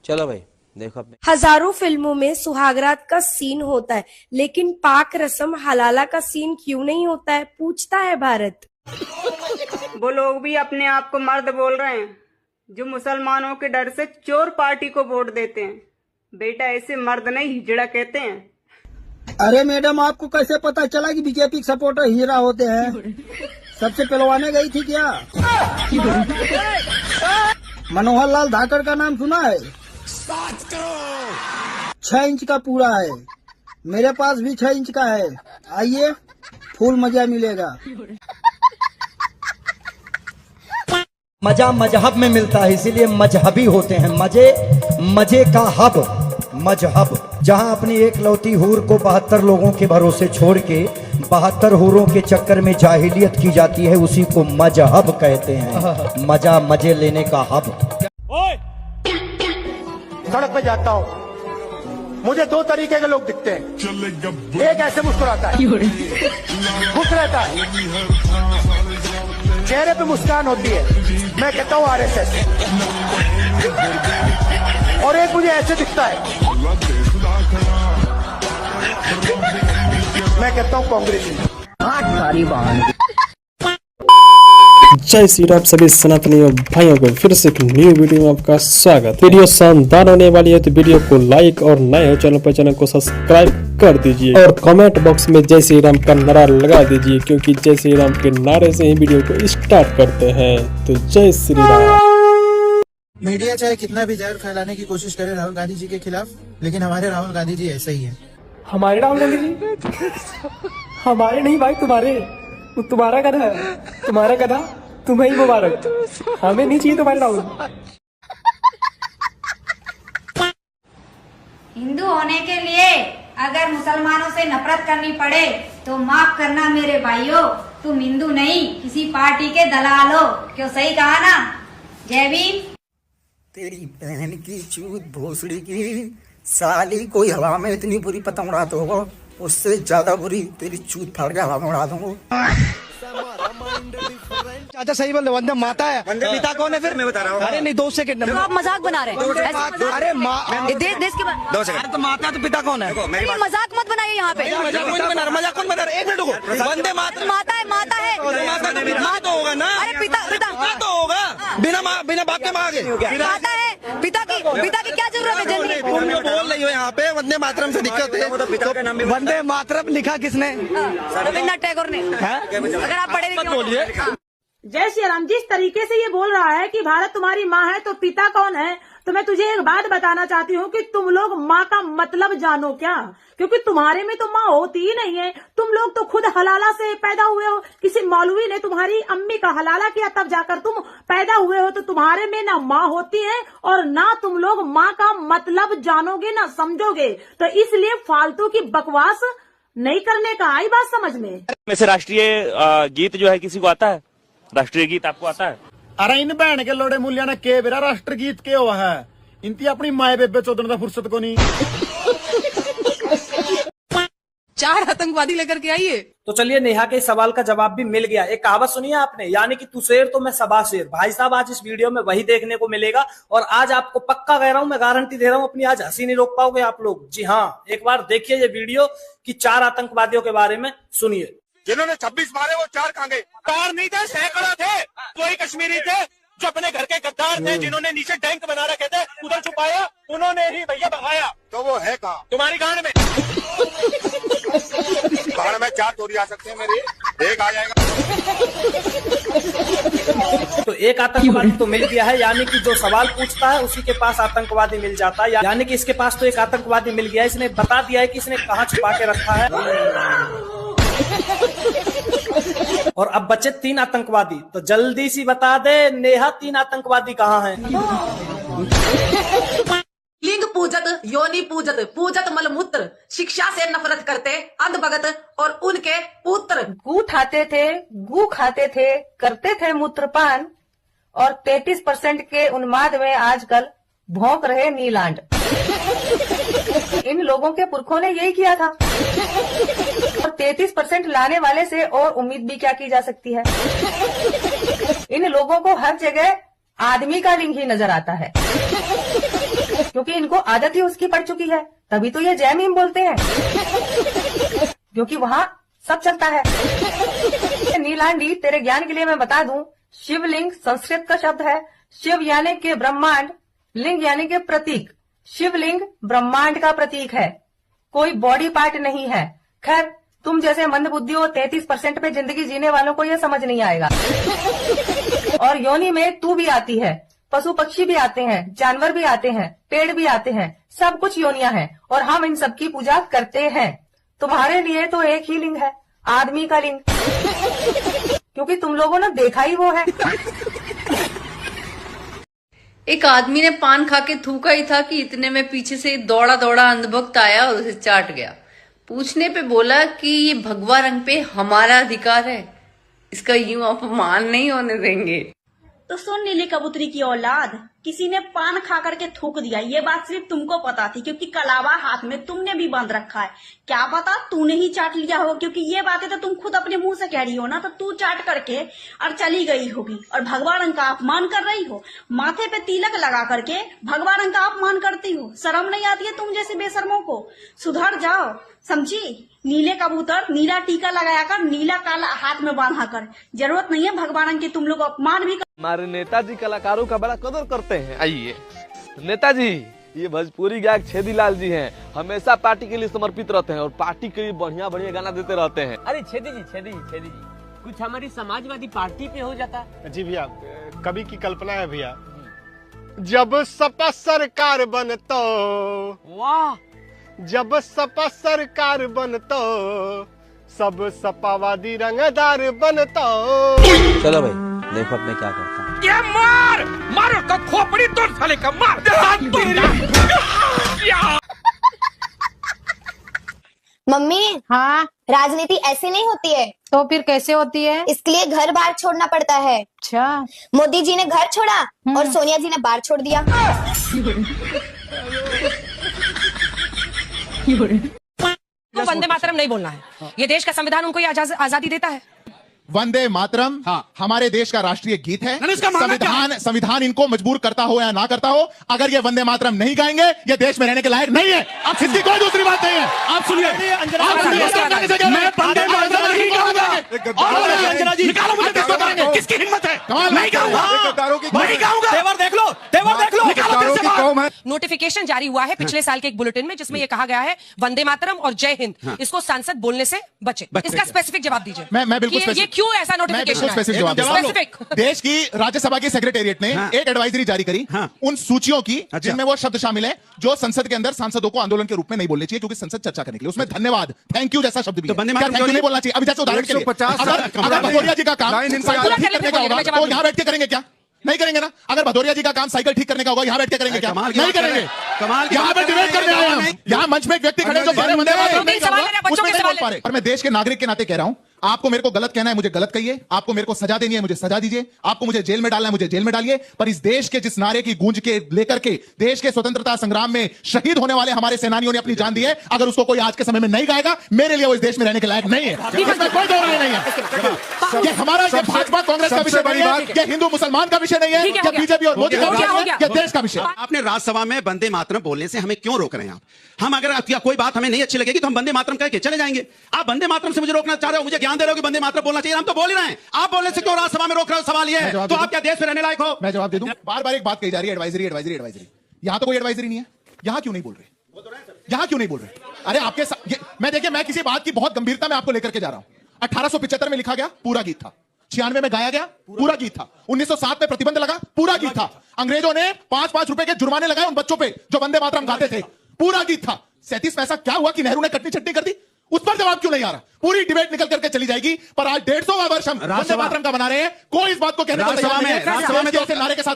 चलो भाई देखो अपने। हजारों फिल्मों में सुहागरात का सीन होता है, लेकिन पाक रस्म हलाला का सीन क्यों नहीं होता है, पूछता है भारत। वो लोग भी अपने आप को मर्द बोल रहे हैं जो मुसलमानों के डर से चोर पार्टी को वोट देते हैं। बेटा ऐसे मर्द नहीं हिजड़ा कहते हैं। अरे मैडम, आपको कैसे पता चला कि बीजेपी के सपोर्टर हिजड़ा होते हैं? सबसे पहलवाने गई थी क्या? मनोहर लाल धाकड़ का नाम सुना है? 6 इंच का पूरा है, मेरे पास भी 6 इंच का है। आइए, फुल मजा मिलेगा। मजा मजहब में मिलता है, इसीलिए मजहबी होते हैं। मजे का हब मजहब, जहां अपनी एक लौती हूर को 72 लोगों के भरोसे छोड़ के 72 हूरों के चक्कर में जाहिलियत की जाती है, उसी को मजहब कहते हैं। मजे लेने का हब। सड़क पे जाता हूँ, मुझे 2 तरीके के लोग दिखते हैं। एक ऐसे मुस्कुराता है, खुश रहता है, चेहरे पे मुस्कान होती है, मैं कहता हूँ RSS। और एक मुझे ऐसे दिखता है, मैं कहता हूँ कांग्रेस। जय श्री राम सभी सनातनी भाइयों को फिर से एक न्यू वीडियो में आपका स्वागत। वीडियो शानदार होने वाली है तो वीडियो को लाइक और नए हो चैनल को सब्सक्राइब कर दीजिए और कमेंट बॉक्स में जय श्री राम का नारा लगा दीजिए, क्योंकि जय श्री राम के नारे से ही वीडियो को स्टार्ट करते हैं। तो जय श्री राम। मीडिया चाहे कितना भी जहर फैलाने की कोशिश करे राहुल गांधी जी के खिलाफ, लेकिन हमारे राहुल गांधी जी ऐसे ही है। हमारे राहुल गांधी जी? हमारे नहीं भाई, तुम्हारे। तुम्हारा गधा है, तुम्हारा गधा तुम्हें ही मुबारक, हमें नहीं चाहिए तुम्हारे राहुल। हिंदू होने के लिए अगर मुसलमानों से नफरत करनी पड़े तो माफ करना मेरे भाइयों, तुम हिंदू नहीं किसी पार्टी के दलाल हो। क्यों, सही कहा ना? जय भीम। तेरी बहन की चूत भोसड़ी की साली, कोई हवा में इतनी बुरी पतंग उड़ा दो, उससे ज्यादा बुरी तेरी चूत फाड़ के हवा में उड़ा दूंगा। चाचा सही बोल, वंदे माता है, वंदे पिता कौन है? फिर मैं बता रहा हूँ। अरे नहीं, 2 सेकंड। तो आप मजाक बना रहे हैं। अरे देश के 2 सेकंड। तो माता तो पिता कौन है? मजाक मत बनाइए यहाँ पे। मजाक कौन बना रहा? 1 मिनट रुको। वंदे माता माता है, माता है, माता तो होगा ना। अरे पिता तो होगा, बिना बाप के माँ के माता है। पिता की क्या जरूरत है? जल्दी बोल रही हो यहाँ पे वंदे मातरम से दिक्कत है। वंदे मातरम लिखा किसने? रविन्द्रनाथ टैगोर ने। अगर आप पढ़े लिखे बोलिए। जय श्री राम। जिस तरीके से ये बोल रहा है कि भारत तुम्हारी माँ है तो पिता कौन है, तो मैं तुझे एक बात बताना चाहती हूँ कि तुम लोग माँ का मतलब जानो क्या? क्योंकि तुम्हारे में तो माँ होती ही नहीं है। तुम लोग तो खुद हलाला से पैदा हुए हो, किसी मौलवी ने तुम्हारी अम्मी का हलाला किया तब जाकर तुम पैदा हुए हो। तो तुम्हारे में ना माँ होती है और ना तुम लोग माँ का मतलब जानोगे ना समझोगे। तो इसलिए फालतू की बकवास नहीं करने का। आई बात समझ में? वैसे राष्ट्रीय गीत जो है किसी को आता है? राष्ट्रीय गीत आपको आता है? अरे इन बहन के लोड़े मूल्य ने के बेरा राष्ट्रगीत के हुआ है, इनकी अपनी माए बेबे चौधरी का फुर्सत को नहीं। 4 आतंकवादी लेकर के आइए। तो चलिए, नेहा के सवाल का जवाब भी मिल गया। एक कहावत सुनी है आपने, यानी कि तू शेर तो मैं सबा शेर। भाई साहब, आज इस वीडियो में वही देखने को मिलेगा और आज आपको पक्का कह रहा हूं, मैं गारंटी दे रहा हूं, अपनी आज हंसी नहीं रोक पाओगे आप लोग। जी हाँ, एक बार देखिए ये वीडियो कि 4 आतंकवादियों के बारे में सुनिए। जिन्होंने 26 मारे वो 4 कहाँ गए? 4 नहीं थे, सैकड़ों थे। कोई कश्मीरी थे जो अपने घर के गद्दार थे, जिन्होंने नीचे टैंक बना रखे थे, उधर छुपाया, उन्होंने ही भैया भगाया। तो वो है कहाँ? तुम्हारी गांड में। गांड में 4 चोरी आ सकते हैं, मेरी एक आ जाएगा। तो एक आतंकवादी तो मिल गया है, यानी कि जो सवाल पूछता है उसी के पास आतंकवादी मिल जाता है। यानी कि इसके पास तो एक आतंकवादी मिल गया है, इसने बता दिया है कि इसने कहाँ छुपा के रखा है। और अब बचे 3 आतंकवादी, तो जल्दी सी बता दे नेहा, 3 आतंकवादी कहाँ हैं? लिंग पूजत, योनि पूजत मलमूत्र, शिक्षा से नफरत करते अंधभगत और उनके पुत्र। गू खाते थे, करते थे मूत्रपान और 33% के उन्माद में आजकल भौंक रहे नीलांड। इन लोगों के पुरखों ने यही किया था और 33% लाने वाले से और उम्मीद भी क्या की जा सकती है। इन लोगों को हर जगह आदमी का लिंग ही नजर आता है। क्योंकि इनको आदत ही उसकी पड़ चुकी है, तभी तो ये जय मीम बोलते हैं क्योंकि वहाँ सब चलता है। नीलांडी, तेरे ज्ञान के लिए मैं बता दूं, शिवलिंग संस्कृत का शब्द है। शिव यानी के ब्रह्मांड, लिंग यानी के प्रतीक। शिवलिंग ब्रह्मांड का प्रतीक है, कोई बॉडी पार्ट नहीं है। खैर, तुम जैसे मंदबुद्धि और 33% पे जिंदगी जीने वालों को यह समझ नहीं आएगा। और योनि में तू भी आती है, पशु पक्षी भी आते हैं, जानवर भी आते हैं, पेड़ भी आते हैं, सब कुछ योनियां हैं और हम इन सब की पूजा करते हैं। तुम्हारे लिए तो एक ही लिंग है, आदमी का लिंग, क्योंकि तुम लोगों ने देखा ही वो है। एक आदमी ने पान खा के थूका ही था कि इतने में पीछे से दौड़ा दौड़ा अंधभक्त आया और उसे चाट गया। पूछने पे बोला कि ये भगवा रंग पे हमारा अधिकार है, इसका यूं अपमान नहीं होने देंगे। तो सुन नीली कबूतरी की औलाद, किसी ने पान खा करके थूक दिया, ये बात सिर्फ तुमको पता थी क्योंकि कलावा हाथ में तुमने भी बांध रखा है। क्या पता तूने ही चाट लिया हो, क्योंकि ये बातें तो तुम खुद अपने मुंह से कह रही हो ना, तो तू चाट करके और चली गई होगी और भगवा रंग का अपमान कर रही हो। माथे पे तिलक लगा करके भगवा रंग का अपमान करती हो। शर्म नहीं आती है तुम जैसे बेशर्मों को? सुधर जाओ, समझी? नीले कबूतर नीला टीका लगाया कर, नीला काला हाथ में बांधा कर। जरूरत नहीं है भगवान रंग के तुम लोग अपमान भी। हमारे नेताजी कलाकारों का बड़ा कदर करते हैं। आइए नेताजी, ये भोजपुरी गायक छेदीलाल जी हैं, हमेशा पार्टी के लिए समर्पित रहते हैं और पार्टी के लिए बढ़िया बढ़िया गाना देते रहते हैं। अरे छेदी जी, कुछ हमारी समाजवादी पार्टी पे हो जाता। जी भैया, कभी की कल्पना है भैया, जब सपा सरकार बनतो, वाह, जब सपा सरकार बनतो, सब सपावादी रंगदार बनतो। चलो भाई देखो अब मैं क्या करता हूँ। ये मार मारो का खोपड़ी तोड़ साले का, मार। मम्मी, हाँ, राजनीति ऐसी नहीं होती है। तो फिर कैसे होती है? इसके लिए घर बार छोड़ना पड़ता है। अच्छा, मोदी जी ने घर छोड़ा और सोनिया जी ने बार छोड़ दिया। तो वंदे मातरम नहीं बोलना है, ये देश का संविधान उनको ये आजादी देता है। वंदे मातरम हमारे देश का राष्ट्रीय गीत है। संविधान इनको मजबूर करता हो या ना करता हो, अगर ये वंदे मातरम नहीं गाएंगे ये देश में रहने के लायक नहीं है। अब इसकी कोई दूसरी बात नहीं है। आप सुनिए, किसकी हिम्मत है? नहीं गाऊंगा। तेवर देख लो, नोटिफिकेशन जारी हुआ है पिछले साल के एक बुलेटिन में, जिसमें यह कहा गया है वंदे मातरम और जय हिंद, इसको सांसद बोलने से बचे। इसका स्पेसिफिक जवाब दीजिए। मैं बिल्कुल क्यों ऐसा नोटिफिकेशन? स्पेसिफिक देश की राज्यसभा की सेक्रेटेरिएट ने एक एडवाइजरी जारी करी उन सूचियों की जिनमें वो शब्द शामिल है जो संसद के अंदर सांसदों को आंदोलन के रूप में नहीं बोलने चाहिए, क्योंकि संसद चर्चा करने के लिए। उसमें धन्यवाद, थैंक यू जैसा शब्द भी है। थैंक यू नहीं बोलना चाहिए। अभी जैसे उदाहरण के लिए अगर भदौरिया जी का काम ठीक करने का होगा तो यहाँ बैठ के करेंगे क्या? नहीं करेंगे ना। अगर भदौरिया जी का काम साइकिल ठीक करने का होगा, यहाँ बैठ के करेंगे क्या? नहीं करेंगे। यहाँ पे डिबेट करने आए हम। यहाँ मंच में एक व्यक्ति खड़े जो और मैं देश के नागरिक के नाते कह रहा हूँ, आपको मेरे को गलत कहना है मुझे गलत कहिए, आपको मेरे को सजा देनी है मुझे सजा दीजिए, आपको मुझे जेल में डालना है मुझे जेल में डालिए, पर इस देश के जिस नारे की गूंज के लेकर के देश के स्वतंत्रता संग्राम में शहीद होने वाले हमारे सेनानियों ने अपनी जान दी है, अगर उसको कोई आज के समय में नहीं गाएगा, मेरे लिए वो इस देश में रहने के लायक नहीं है। इसमें कोई दो राय नहीं है। ये हमारा भाजपा कांग्रेस का विषय नहीं है, ये हिंदू मुसलमान का विषय नहीं है, ये बीजेपी और मोदी का विषय है, ये देश का विषय। आपने राज्यसभा में वंदे मातरम बोलने से हमें क्यों रोक रहे हैं आप? हम अगर कोई बात हमें नहीं अच्छी लगेगी तो हम वंदे मातरम कह के चले जाएंगे। आप वंदे मातरम से मुझे रोकना चाह रहे हो, मुझे ज्ञान दे रहे हो कि वंदे मातरम बोलना चाहिए। हम तो बोल ही रहे हैं, आप बोलने से क्यों राज्यसभा में रोक रहे हो? सवाल ये है, तो आप क्या देश में रहने लायक हो? मैं जवाब दे दूं। बार बार एक बात कही जा रही है, एडवाइजरी एडवाइजरी एडवाइजरी। यहां तो कोई एडवाइजरी नहीं है, यहां क्यों नहीं बोल रहे? यहां क्यों नहीं बोल रहे? अरे आपके मैं देखिए, मैं किसी बात की बहुत गंभीरता में आपको लेकर के जा रहा हूं। 1875 में लिखा गया, पूरा गीत था। 96 में गाया गया, पूरा गीत था। 1907 में प्रतिबंध लगा, पूरा गीत था। अंग्रेजों ने 5-5 रुपए के जुर्माने लगाए उन बच्चों पे जो वंदे मातरम गाते थे, पूरा गीत था। 37 में ऐसा क्या हुआ कि नेहरू ने कटनी चटनी कर दी? उस पर जवाब क्यों नहीं आ रहा? पूरी डिबेट निकल करके चली जाएगी, पर आज 150वां वर्ष हम वंदे मातरम का बना रहे हैं। कोई इस बात को कहने को तैयार नहीं है। नारे के साथ